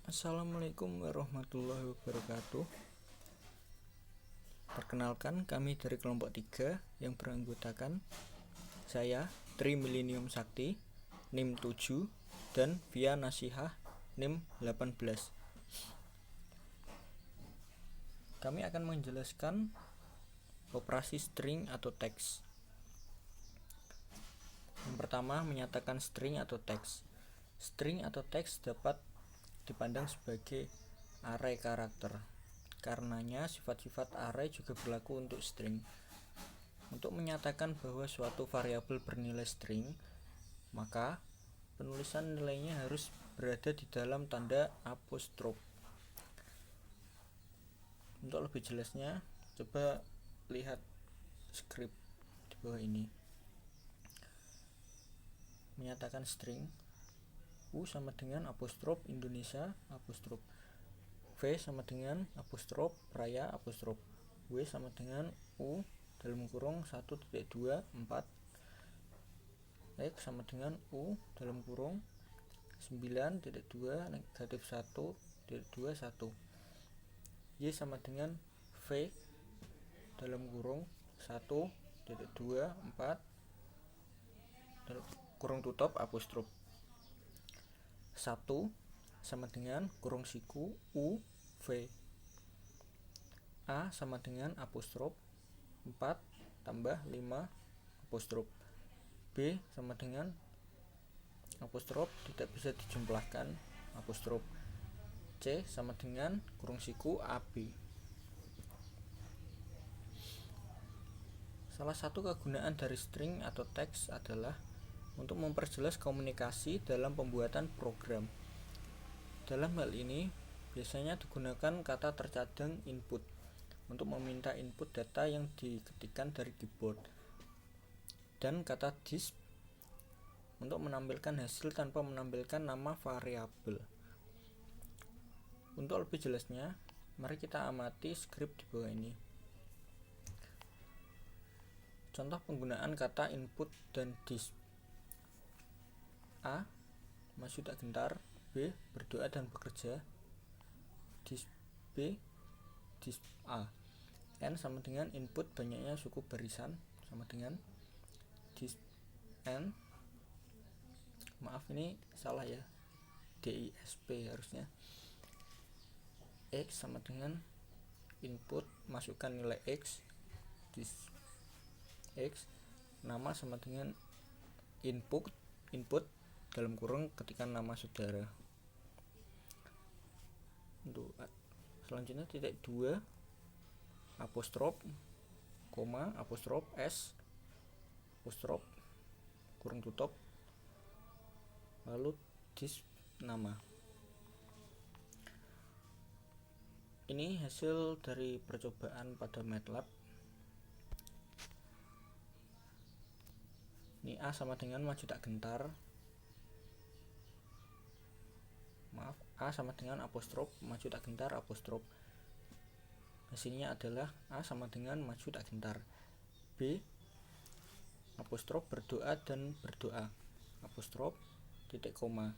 Assalamualaikum warahmatullahi wabarakatuh. Perkenalkan, kami dari kelompok 3 yang beranggotakan saya, Tri Millennium Sakti, NIM 7, dan Via Nasihah, NIM 18. Kami akan menjelaskan operasi string atau teks. Yang pertama, menyatakan string atau teks. String atau teks dapat dipandang sebagai array karakter. Karenanya sifat-sifat array juga berlaku untuk string. Untuk menyatakan bahwa suatu variabel bernilai string, maka penulisan nilainya harus berada di dalam tanda apostrof. Untuk lebih jelasnya, coba lihat skrip di bawah ini. Menyatakan string, U sama dengan apostrof Indonesia apostrof, V sama dengan apostrof Raya apostrof, W sama dengan U dalam kurung 1.24, X sama dengan U dalam kurung 9.2 negatif 1.21, Y sama dengan V dalam kurung 1.24 dalam kurung tutup apostrof. 1 sama dengan kurung siku U V. A sama dengan apostrof 4 tambah 5 apostrof. B sama dengan apostrof tidak bisa dijumlahkan apostrof. C sama dengan kurung siku AB. Salah satu kegunaan dari string atau teks adalah untuk memperjelas komunikasi dalam pembuatan program. Dalam hal ini, biasanya digunakan kata tercadang input untuk meminta input data yang diketikkan dari keyboard, dan kata disp untuk menampilkan hasil tanpa menampilkan nama variabel. Untuk lebih jelasnya, mari kita amati skrip di bawah ini. Contoh penggunaan kata input dan disp. A. Maju tak gentar. B. Berdoa dan bekerja. Disp B. Disp A. N sama dengan input banyaknya suku barisan sama dengan disp N. Maaf, ini salah ya, DISP harusnya. X sama dengan input masukkan nilai X, disp X. Nama sama dengan input dalam kurung ketikkan nama saudara. Untuk selanjutnya titik 2 apostrof koma apostrof S apostrof kurung tutup lalu disp nama. Ini hasil dari percobaan pada MATLAB. Ini A sama dengan maju tak gentar. A sama dengan apostrof maju tak gentar apostrof. Hasilnya adalah A sama dengan maju tak gentar. B apostrof berdoa dan berdoa apostrof titik koma.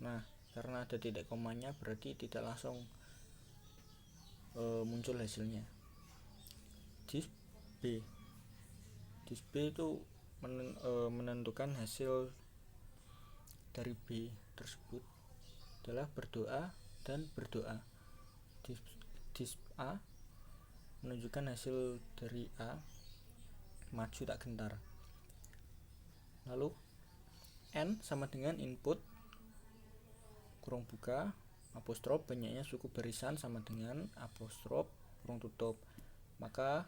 Nah, karena ada titik komanya berarti tidak langsung muncul hasilnya. Disp B itu menentukan hasil dari B tersebut adalah berdoa dan berdoa. Disp A menunjukkan hasil dari A maju tak gentar. Lalu N sama dengan input kurung buka apostrof banyaknya suku barisan sama dengan apostrof kurung tutup, maka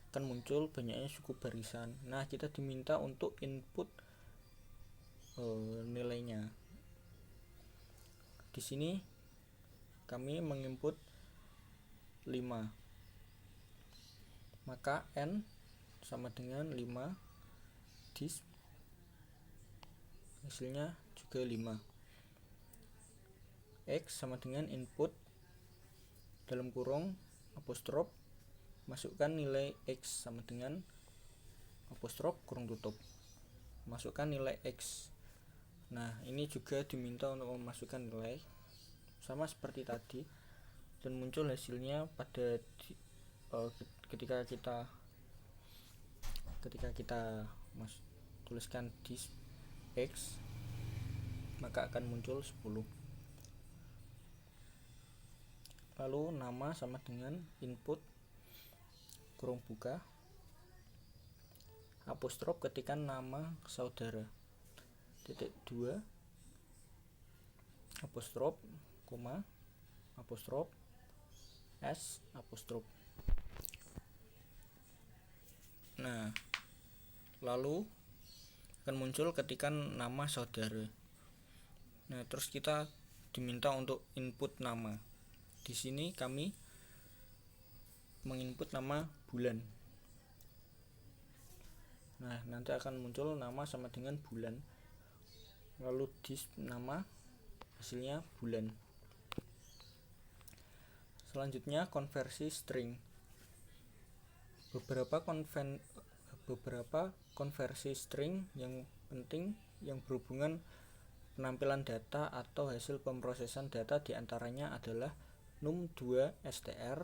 akan muncul banyaknya suku barisan. Nah, kita diminta untuk input nilainya. Di sini kami menginput 5, maka N sama dengan 5, disp hasilnya juga 5. X sama dengan input dalam kurung apostrof masukkan nilai X sama dengan apostrof kurung tutup, masukkan nilai X Nah, ini juga diminta untuk memasukkan nilai sama seperti tadi, dan muncul hasilnya pada ketika kita tuliskan disk X, maka akan muncul 10. Lalu nama sama dengan input kurung buka apostrof ketikan nama saudara, titik 2 apostrof koma apostrof S apostrof. Nah, lalu akan muncul ketikan nama saudara. Nah, terus kita diminta untuk input nama. Di sini kami menginput nama bulan. Nah, nanti akan muncul nama sama dengan bulan. Lalu di nama hasilnya bulan. Selanjutnya konversi string. Beberapa konversi string yang penting yang berhubungan penampilan data atau hasil pemrosesan data diantaranya adalah num2 str,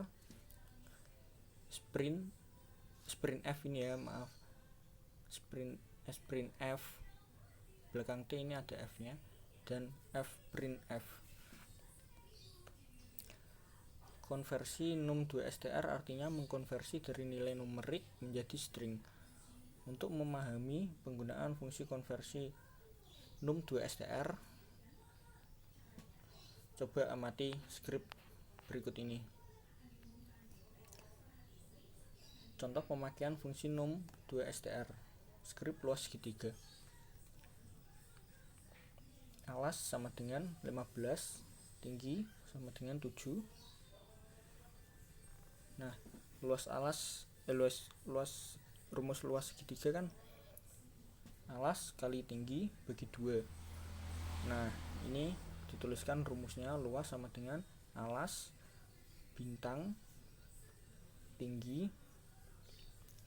sprintf ini ya, maaf, sprintf belakang T ini ada F nya, dan fprintf. Konversi num2str artinya mengkonversi dari nilai numerik menjadi string. Untuk memahami penggunaan fungsi konversi num2str, coba amati skrip berikut ini. Contoh pemakaian fungsi num2str. Skrip luas segitiga. Alas sama dengan 15, tinggi sama dengan 7. Nah, rumus luas segitiga kan alas kali tinggi bagi 2. Nah, ini dituliskan rumusnya, luas sama dengan alas bintang tinggi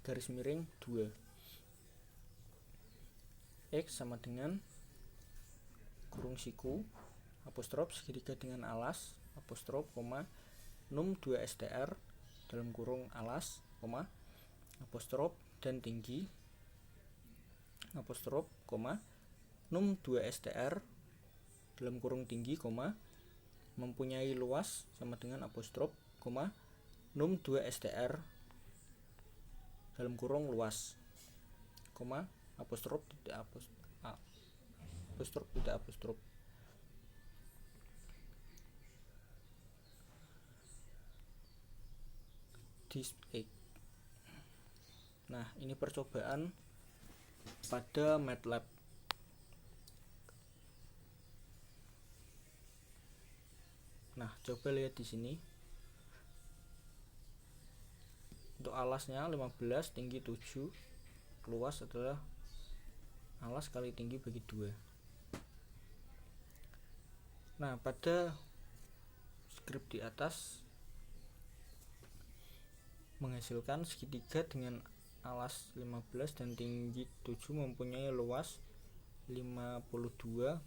garis miring 2. X sama dengan kurung siku apostrof segitiga dengan alas apostrof koma num2str dalam kurung alas koma apostrof dan tinggi apostrof koma num2str dalam kurung tinggi koma mempunyai luas sama dengan apostrof koma num2str dalam kurung luas koma apostrof tidak apostrof. Disk X. Nah, ini percobaan pada MATLAB. Nah, coba lihat di sini. Untuk alasnya 15, tinggi 7, luas adalah alas kali tinggi bagi 2. Nah, pada skrip di atas menghasilkan segitiga dengan alas 15 dan tinggi 7 mempunyai luas 52,5.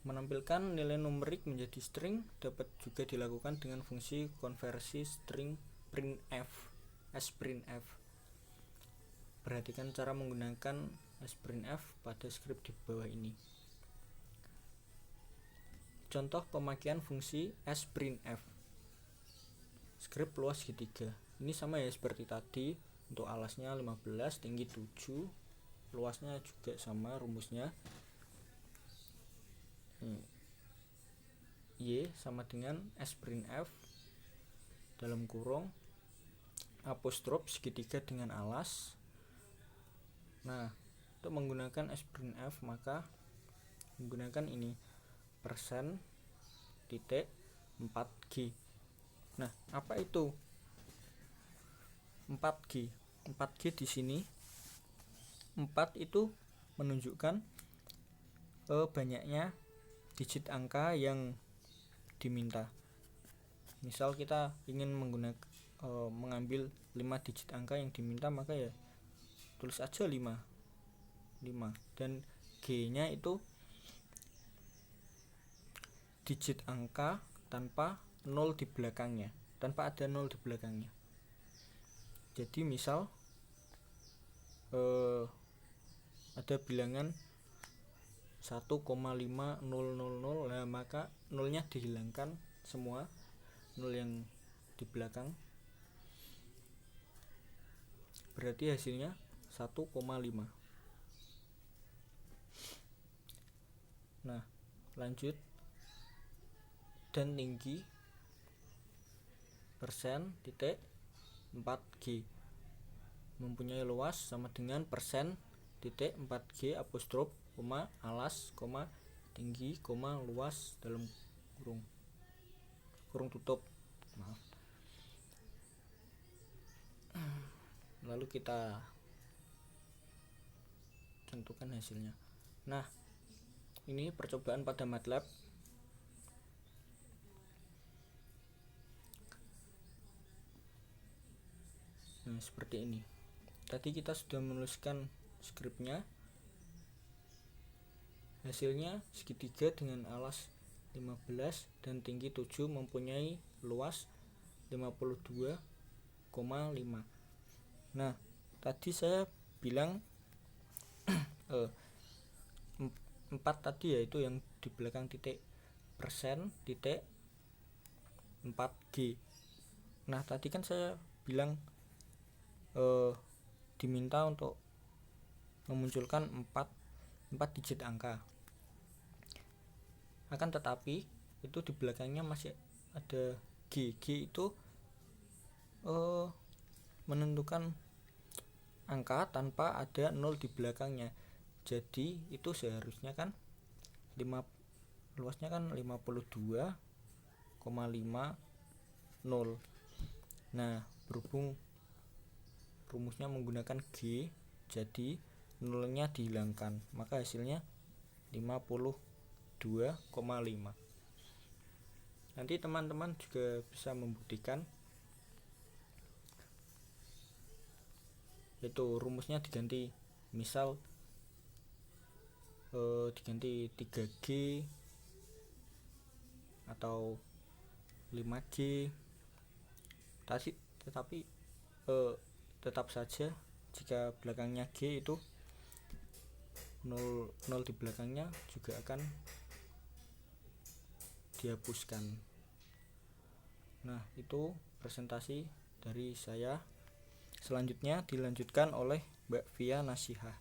Menampilkan nilai numerik menjadi string dapat juga dilakukan dengan fungsi konversi string printf, sprintf. Perhatikan cara menggunakan sprintf pada skrip di bawah ini. Contoh pemakaian fungsi sprintf. Skrip luas segitiga. Ini sama ya seperti tadi. Untuk alasnya 15, tinggi 7, luasnya juga sama rumusnya. Y sama dengan sprintf dalam kurung apostrof segitiga dengan alas. Nah, untuk menggunakan sprintf maka menggunakan ini persen titik 4G. Nah, apa itu 4G? 4G di sini 4 itu menunjukkan banyaknya digit angka yang diminta. Misal kita ingin mengambil 5 digit angka yang diminta, maka ya tulis aja 5 dan G nya itu digit angka tanpa ada 0 di belakangnya. Jadi misal ada bilangan 1,5000, nah maka nolnya dihilangkan semua, 0 yang di belakang, berarti hasilnya 1,5. Nah lanjut, dan tinggi persen titik 4G mempunyai luas sama dengan persen titik 4G apostrof koma alas koma tinggi koma luas dalam kurung tutup. Maaf. Lalu kita tentukan hasilnya. Nah ini percobaan pada MATLAB. Nah seperti ini. Tadi kita sudah menuliskan skripnya. Hasilnya segitiga dengan alas 15 dan tinggi 7 mempunyai luas 52,5. Nah tadi saya bilang 4 tadi, yaitu yang di belakang titik persen titik 4G. Nah tadi kan saya bilang diminta untuk memunculkan 4 digit angka, akan tetapi itu di belakangnya masih ada G itu menentukan angka tanpa ada 0 di belakangnya. Jadi itu seharusnya kan luasnya kan 52,50. Nah berhubung rumusnya menggunakan G, jadi 0-nya dihilangkan, maka hasilnya 52,5. Nanti teman-teman juga bisa membuktikan, yaitu rumusnya diganti, misal diganti 3G atau 5G, tetapi tetap saja jika belakangnya G itu 0 di belakangnya juga akan dihapuskan. Nah itu presentasi dari saya. Selanjutnya dilanjutkan oleh Mbak Via Nasihah.